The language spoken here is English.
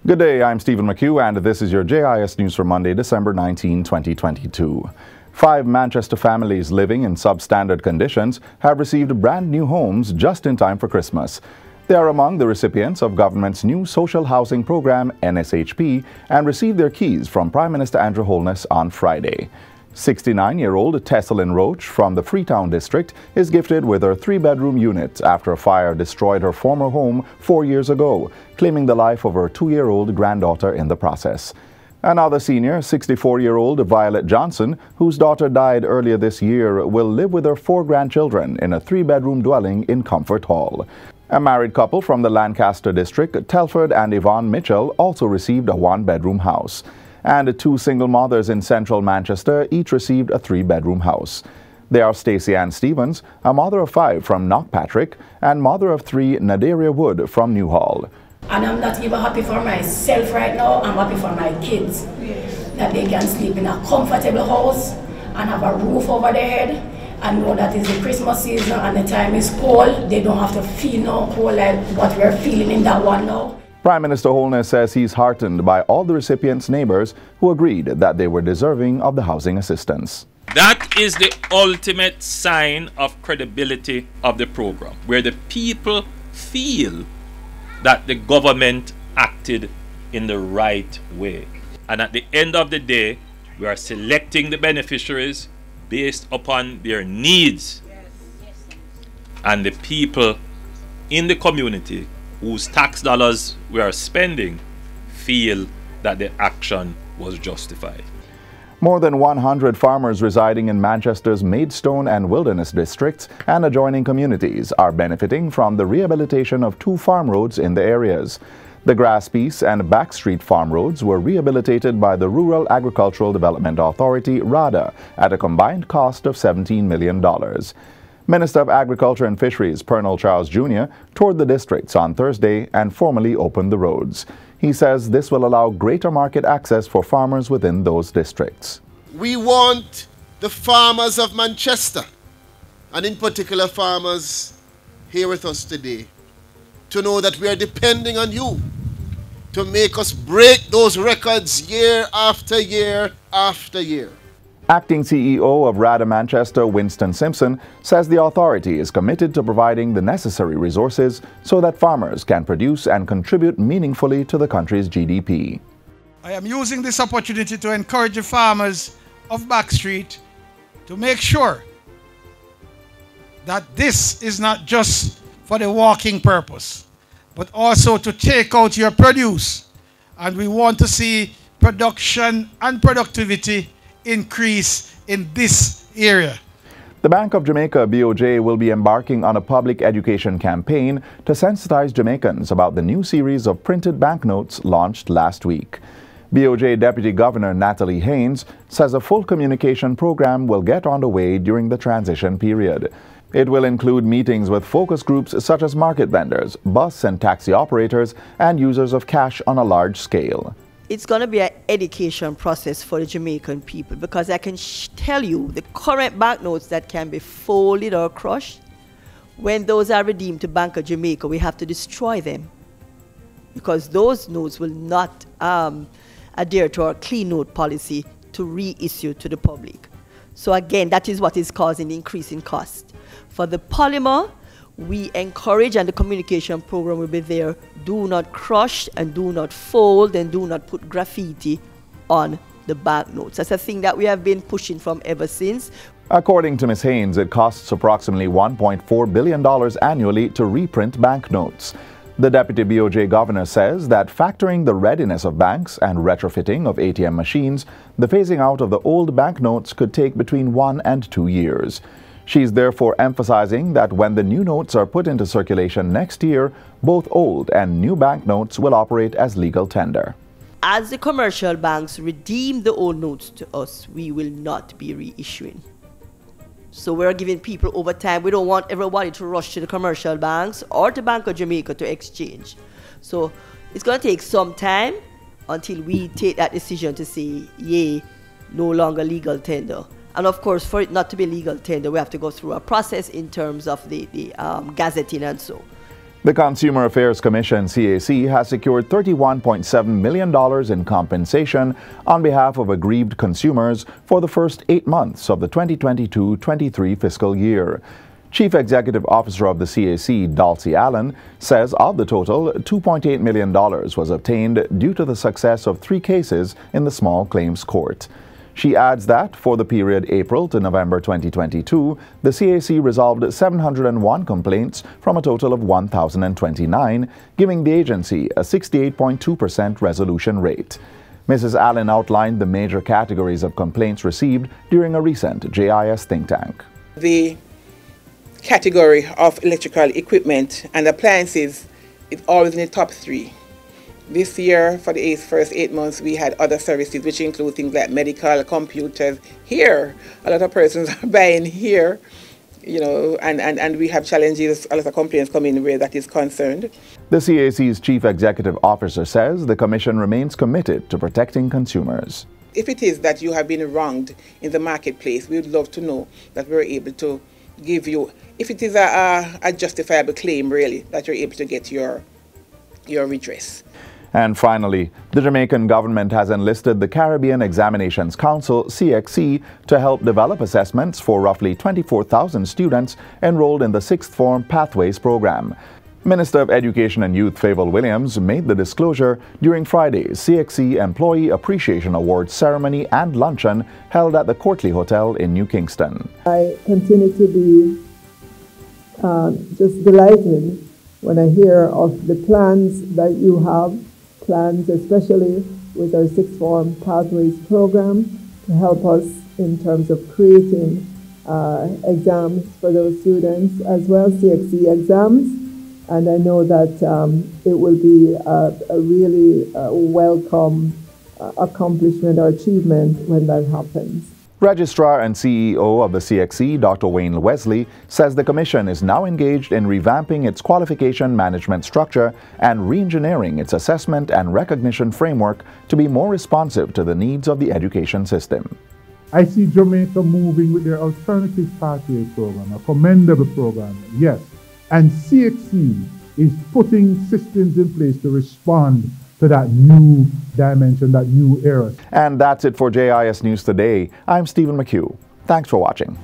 Good day, I'm Stephen McHugh, and this is your JIS News for Monday, December 19, 2022. 5 Manchester families living in substandard conditions have received brand new homes just in time for Christmas. They are among the recipients of government's new social housing program, NSHP, and received their keys from Prime Minister Andrew Holness on Friday. 69-year-old Tesselyn Roach from the Freetown district is gifted with her 3-bedroom unit after a fire destroyed her former home 4 years ago, claiming the life of her 2-year-old granddaughter in the process. Another senior, 64-year-old Violet Johnson, whose daughter died earlier this year, will live with her 4 grandchildren in a 3-bedroom dwelling in Comfort Hall. A married couple from the Lancaster district, Telford and Yvonne Mitchell, also received a 1-bedroom house. And 2 single mothers in central Manchester each received a 3-bedroom house. They are Stacey Ann Stevens, a mother of 5 from Knockpatrick, and mother of 3, Nadaria Wood from Newhall. And I'm not even happy for myself right now, I'm happy for my kids. Yes. That they can sleep in a comfortable house and have a roof over their head and know that it's the Christmas season and the time is cold. They don't have to feel no cold like what we're feeling in that one now. Prime Minister Holness says he's heartened by all the recipients' neighbors who agreed that they were deserving of the housing assistance. That is the ultimate sign of credibility of the program, where the people feel that the government acted in the right way. And at the end of the day, we are selecting the beneficiaries based upon their needs. And the people in the community whose tax dollars we are spending feel that the action was justified. More than 100 farmers residing in Manchester's Maidstone and Wilderness districts and adjoining communities are benefiting from the rehabilitation of 2 farm roads in the areas. The Grasspiece and Backstreet farm roads were rehabilitated by the Rural Agricultural Development Authority, RADA, at a combined cost of $17 million. Minister of Agriculture and Fisheries, Pernell Charles Jr., toured the districts on Thursday and formally opened the roads. He says this will allow greater market access for farmers within those districts. We want the farmers of Manchester, and in particular farmers here with us today, to know that we are depending on you to make us break those records year after year after year. Acting CEO of RADA Manchester, Winston Simpson, says the authority is committed to providing the necessary resources so that farmers can produce and contribute meaningfully to the country's GDP. I am using this opportunity to encourage the farmers of Backstreet to make sure that this is not just for the walking purpose, but also to take out your produce. And we want to see production and productivity increase in this area. The Bank of Jamaica, BOJ, will be embarking on a public education campaign to sensitize Jamaicans about the new series of printed banknotes launched last week. BOJ Deputy Governor Natalie Haynes says a full communication program will get underway during the transition period. It will include meetings with focus groups such as market vendors, bus and taxi operators, and users of cash on a large scale. It's going to be an education process for the Jamaican people, because I can tell you the current banknotes that can be folded or crushed, when those are redeemed to Bank of Jamaica, we have to destroy them, because those notes will not adhere to our clean note policy to reissue to the public. So again, that is what is causing the increase in cost. For the polymer, we encourage, and the communication program will be there, do not crush and do not fold and do not put graffiti on the banknotes. That's a thing that we have been pushing from ever since. According to Ms. Haynes, it costs approximately $1.4 billion annually to reprint banknotes. The Deputy BOJ Governor says that factoring the readiness of banks and retrofitting of ATM machines, the phasing out of the old banknotes could take between 1 and 2 years. She's therefore emphasizing that when the new notes are put into circulation next year, both old and new banknotes will operate as legal tender. As the commercial banks redeem the old notes to us, we will not be reissuing. So we're giving people over time. We don't want everybody to rush to the commercial banks or to Bank of Jamaica to exchange. So it's going to take some time until we take that decision to say, yay, no longer legal tender. And of course, for it not to be legal tender, we have to go through a process in terms of the gazetting and so. The Consumer Affairs Commission, CAC, has secured $31.7 million in compensation on behalf of aggrieved consumers for the first 8 months of the 2022-23 fiscal year. Chief Executive Officer of the CAC, Dulcie Allen, says of the total, $2.8 million was obtained due to the success of 3 cases in the small claims court. She adds that for the period April to November 2022, the CAC resolved 701 complaints from a total of 1,029, giving the agency a 68.2% resolution rate. Mrs. Allen outlined the major categories of complaints received during a recent JIS think tank. The category of electrical equipment and appliances is always in the top 3. This year, for the first 8 months, we had other services, which include things like medical, computers. Here, a lot of persons are buying here, you know, and we have challenges, a lot of complaints come in where that is concerned. The CAC's Chief Executive Officer says the Commission remains committed to protecting consumers. If it is that you have been wronged in the marketplace, we would love to know that we're able to give you, if it is a justifiable claim, really, that you're able to get your redress. And finally, the Jamaican government has enlisted the Caribbean Examinations Council, CXC, to help develop assessments for roughly 24,000 students enrolled in the 6th Form Pathways program. Minister of Education and Youth Fable Williams made the disclosure during Friday's CXC Employee Appreciation Awards ceremony and luncheon held at the Courtly Hotel in New Kingston. I continue to be just delighted when I hear of the plans that you have, plans especially with our 6th Form Pathways program to help us in terms of creating exams for those students as well, CXC exams. And I know that it will be a really welcome accomplishment or achievement when that happens. Registrar and CEO of the CXC, Dr. Wayne Wesley, says the Commission is now engaged in revamping its qualification management structure and re-engineering its assessment and recognition framework to be more responsive to the needs of the education system. I see Jamaica moving with their alternative pathway program, a commendable program, yes. And CXC is putting systems in place to respond to that new dimension, that new era. And that's it for JIS News Today. I'm Stephen McHugh. Thanks for watching.